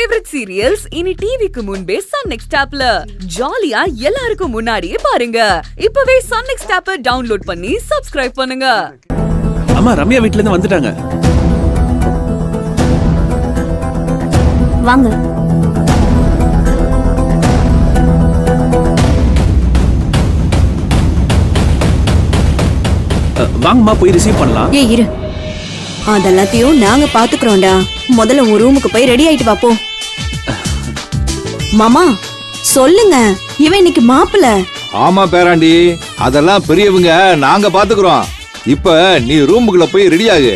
Favourite serials இனி டிவிக்கு முன்பே சன் நெக்ஸ்ட் ஆப்ல ஜாலியா எல்லாருக்கும் முன்னாடியே பாருங்க. இப்பவே சன் நெக்ஸ்ட் ஆப்பை டவுன்லோட் பண்ணி சப்ஸ்கிரைப் பண்ணுங்க. அம்மா ரம்யா வீட்ல இருந்து வந்துட்டாங்க. வாங்க. வாங்கம்மா போய் ரிசீவ் பண்ணலாம். ஏய் இரு, அதெல்லாத்தையும் நாங்க பாத்துக்கிறோம்டா. முதல்ல உன் ரூமுக்கு போய் ரெடி ஆயிட்டு வா போ. மாமா சொல்லுங்க, இவன் இன்னைக்கு மாப்பிள்ள. ஆமா பேராண்டி, அதெல்லாம் பெரியவங்க நாங்க பாத்துக்கிறோம். இப்ப நீ ரூமுக்குள்ள போய் ரெடி ஆகு.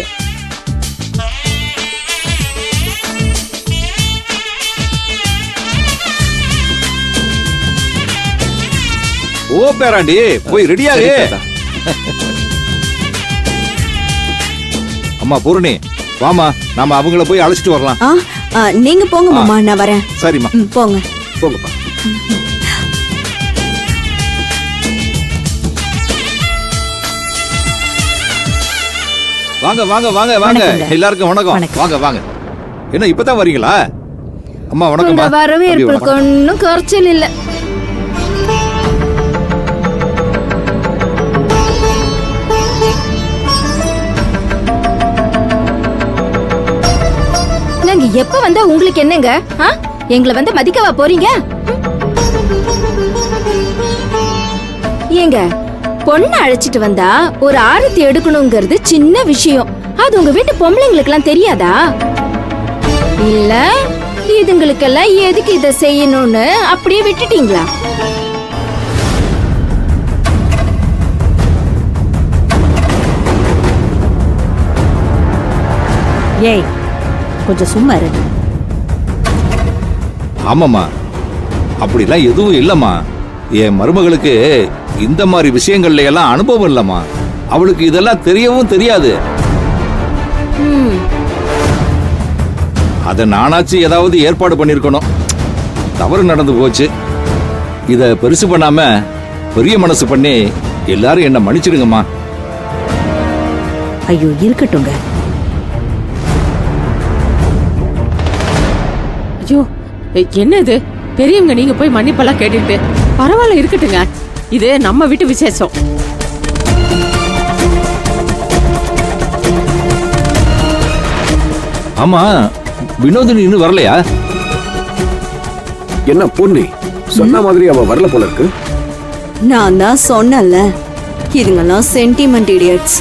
ஓ பேராண்டி போய் ரெடி ஆகு. அம்மா பூரணி வாமா, நாம அவங்கள போய் அழைச்சிட்டு வரலாம். நீங்க போங்க மாமா, நான் வரேன். சரிம்மா போங்க போங்கப்பா. வாங்க வாங்க வாங்க வாங்க, எல்லாருக்கும் வணக்கம். வாங்க வாங்க. என்ன இப்பதான் வரீங்களா? அம்மா வணக்கம். வரவேற்புக்கு ஒன்னும் குறைச்சல் இல்ல. நாங்க எப்ப வந்தா உங்களுக்கு என்னங்க? எங்களை வந்து மதிக்கவா போறீங்க? ஏங்க, பொண்ணு அழைச்சிட்டு வந்தா ஒரு ஆரத்தி எடுக்கணுங்கிறது சின்ன விஷயம். அது உங்க வீட்டு பொம்பளைங்களுக்கு எல்லாம் தெரியாதா? இல்ல இதுங்களுக்கெல்லாம் எதுக்கு இத செய்யணும்னு அப்படியே விட்டுட்டீங்களா? ஏய் கொஞ்சம் சும்மா இரு. ஆமாம்மா, அப்படிலாம் எதுவும் இல்லம்மா. என் மருமகளுக்கு இந்த மாதிரி விஷயங்கள்ல எல்லாம் அனுபவம் இல்லம்மா. அவளுக்கு இதெல்லாம் தெரியவும் தெரியாது. அத நானாச்சு ஏதாவது ஏற்பாடு பண்ணிருக்கணும். தவறு நடந்து போச்சு. இத பெருசு பண்ணாம பெரிய மனசு பண்ணி எல்லாரும் என்ன மன்னிச்சிடுங்கம்மா. ஐயோ இருக்கட்டுங்க. ஐயோ என்ன இது, பெரியவங்க நீங்க போய் மன்னிப்பெல்லாம் கேட்டுட்டு பரவாயில்ல இருக்கட்டுங்க. இது நம்ம வீட்டு விசேஷம். ஆமா, வினோதினி இன்னும் வரலையா? என்ன பொண்ணு சொன்ன மாதிரி அவ வரல போல இருக்கு. நான் தான் சொன்னல, இதுங்கெல்லாம் சென்டிமெண்ட் இடியட்ஸ்.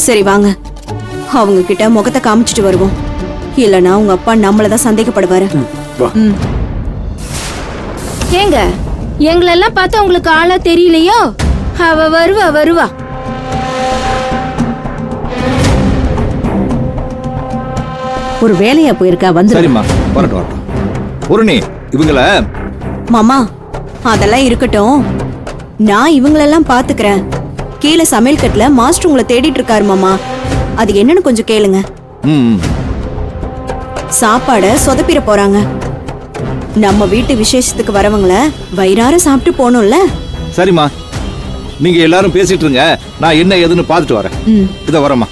சரி வாங்க, அவங்க கிட்ட முகத்தை காமிச்சிட்டு வருவோம். இல்லனா உங்க அப்பா நம்மளதான் சந்தேகப்படுவாரு. ஏங்க, எங்களெல்லாம் பார்த்தா உங்களுக்கு ஆளா தெரியலையோ? அவ வருவா. ஒரு வேலையா போயிருக்கா வந்து. சரிம்மா, வரட்டும். பூரணி இவங்கள. மாமா அதெல்லாம் இருக்கட்டும், நான் இவங்களெல்லாம் பாத்துக்கிறேன். கீழே சமையல் கட்டுல மாஸ்டர் உங்களை தேடிட்டு இருக்காரு மாமா. அது என்னன்னு கொஞ்சம் கேளுங்க. சாப்பாட சொதப்பிட போறாங்க. நம்ம வீட்டு விசேஷத்துக்கு வரவங்கள வயிறார சாப்பிட்டு போகணும்ல. சரிம்மா, நீங்க எல்லாரும் பேசிட்டு இருங்க, நான் என்ன ஏதுன்னு பாத்துட்டு வரேன். இத வரமா.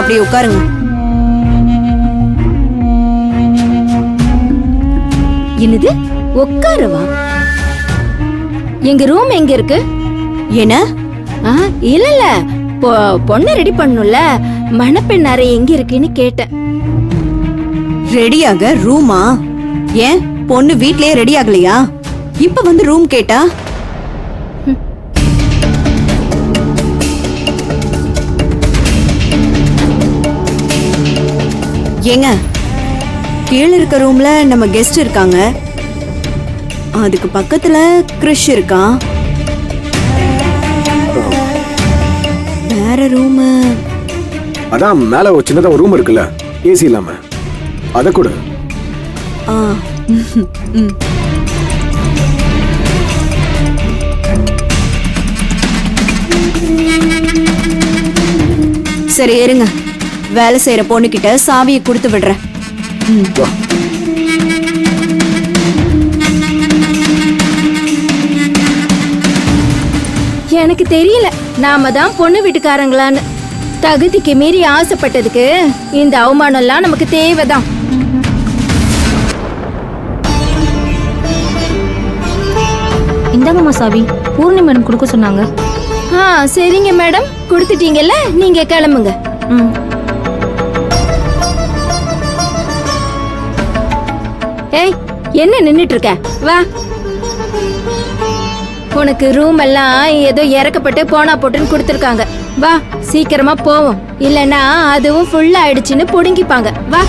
அப்படியே உட்காருங்க. என்னது உட்காரவா? எங்க ரூம் எங்க இருக்கு? என்ன? இல்ல பொண்ணு ரெடி பண்ணும்ல, மணப்பெண் அறை எங்க இருக்குன்னு கேட்டேன். ரெடியாக ரூமா? ஏன் பொண்ணு வீட்லயே ரெடி ஆகலையா? இப்ப வந்து ரூம் கேட்டா? ஏங்க, கீழே இருக்க ரூம்ல நம்ம கெஸ்ட் இருக்காங்க, அதுக்கு பக்கத்துல கிறிஷ் இருக்கான். வேற ரூம் அதான் மேல ஒரு சின்னதா ஒரு ரூம் இருக்குல்ல, ஏசி இல்லாம, அத கூட. சரி இருங்க, வேலை செய்யற பொண்ணுகிட்ட சாவியை கொடுத்து விடுறேன். வா. எனக்கு தெரியல நாம தான் பொண்ணு வீட்டுக்காரங்களான்னு. தகுதிக்கு மீறி ஆசைப்பட்டதுக்கு இந்த அவமானம் எல்லாம் நமக்கு தேவைதான். இந்தாங்கம்மா சாவி, பூர்ணி மேடம் கொடுக்க சொன்னாங்க. சரிங்க மேடம், கொடுத்துட்டீங்கல்ல, நீங்க கிளம்புங்க. ம். ஏய், என்ன நின்னுட்டு இருக்க? வா. உனக்கு ரூம் எல்லாம் ஏதோ இறக்கப்பட்டு போனா போட்டுன்னு கொடுத்துருக்காங்க. வா சீக்கிரமா போவோம், இல்லனா அதுவும் ஃபுல் ஆயிடுச்சுன்னு புடுங்கிப்பாங்க. வா.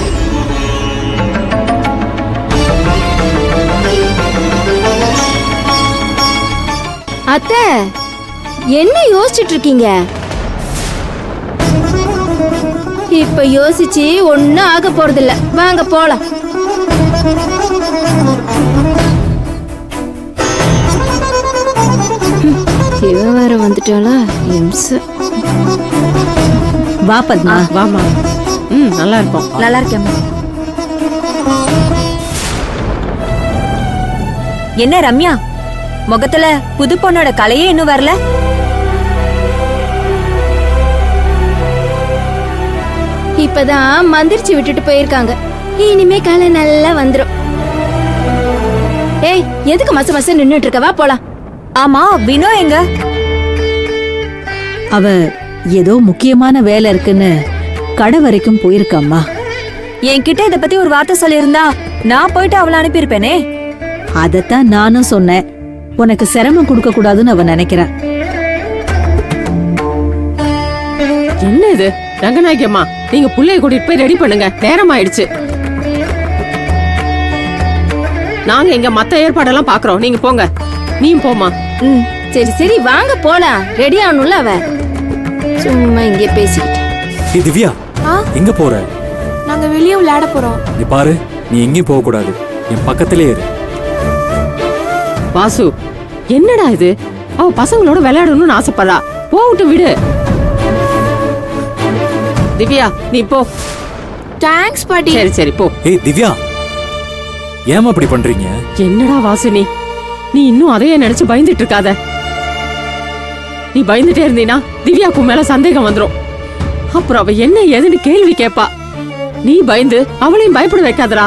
அத்தை, என்ன யோசிச்சுட்டு இருக்கீங்க? இப்ப யோசிச்சு ஒன்னும் ஆக போறதில்ல. வாங்க போலாம். இவ வேற வந்துட்டாளா? வா பத்மா. வாமா. நல்லா இருக்கும். நல்லா இருக்கேன். என்ன ரம்யா, முகத்துல புது பொண்ணோட கலையே இன்னும் வரல? இப்பதான் மந்திரிச்சு விட்டுட்டு போயிருக்காங்க. இனிமே கலை நல்லா வந்துரும். ஏய், எதுக்கு மச மச நின்னுட்டு இருக்க? வா போலாம். ஆமா, வினோ எங்க? அவ ஏதோ முக்கியமான வேலை இருக்குன்னு கடை வரைக்கும் போயிருக்காம்மா. என்கிட்ட இத பத்தி ஒரு வார்த்தை சொல்லியிருந்தா நான் போயிட்டு அவளை அனுப்பியிருப்பேனே. அதத்தான் நானும் சொன்னேன், உனக்கு சிரமம் கொடுக்க கூடாதுன்னு அவ நினைக்கிறா. என்ன இது ரங்கநாயகி அம்மா, நீங்க புள்ளைய கூட்டிட்டு போய் ரெடி பண்ணுங்க, நேரம் ஆயிடுச்சு. நாங்க எங்க மத்த ஏற்பாடெல்லாம் பாக்குறோம், நீங்க போங்க. நீ போமா. சரி சரி வாங்க போலாம். ரெடி ஆகணும்ல அவ. சும்மா இங்கே பேசிக்கிட்டு. ஏய் திவ்யா, எங்க போற? நாங்க வெளியே விளையாட போறோம். நீ பாரு, நீ எங்கேயும் போக கூடாது, என் பக்கத்திலே இரு. வாசு, என்னடா இது? அவ பசங்களோட விளையாடணும்னு ஆசைப்படுறா, போவிட்டு விடு. திவ்யா நீ போ. தேங்க்ஸ் பாட்டி. சரி சரி போ. ஏய் திவ்யா, ஏமா இப்படி பண்றீங்க? என்னடா வாசு, நீ இன்னும் அதையே நினைச்சு பயந்துட்டு இருக்காத. நீ பயந்துட்டே இருந்தீனா திவ்யாக்கு மேல சந்தேகம் வந்துரும். அப்புறம் அவ என்ன ஏதுன்னு கேள்வி கேப்பா. நீ பயந்து அவளையும் பயப்பட வைக்காதடா.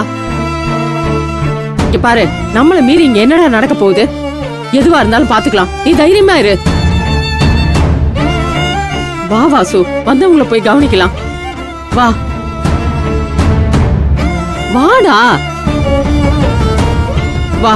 இங்க பாரு, நம்மள மீறி இங்க என்னடா நடக்க போகுது? எதுவா இருந்தாலும் பாத்துக்கலாம், நீ தைரியமா இரு. வா வாசு, வந்தவங்கள போய் கவனிக்கலாம். வா வாடா. வா.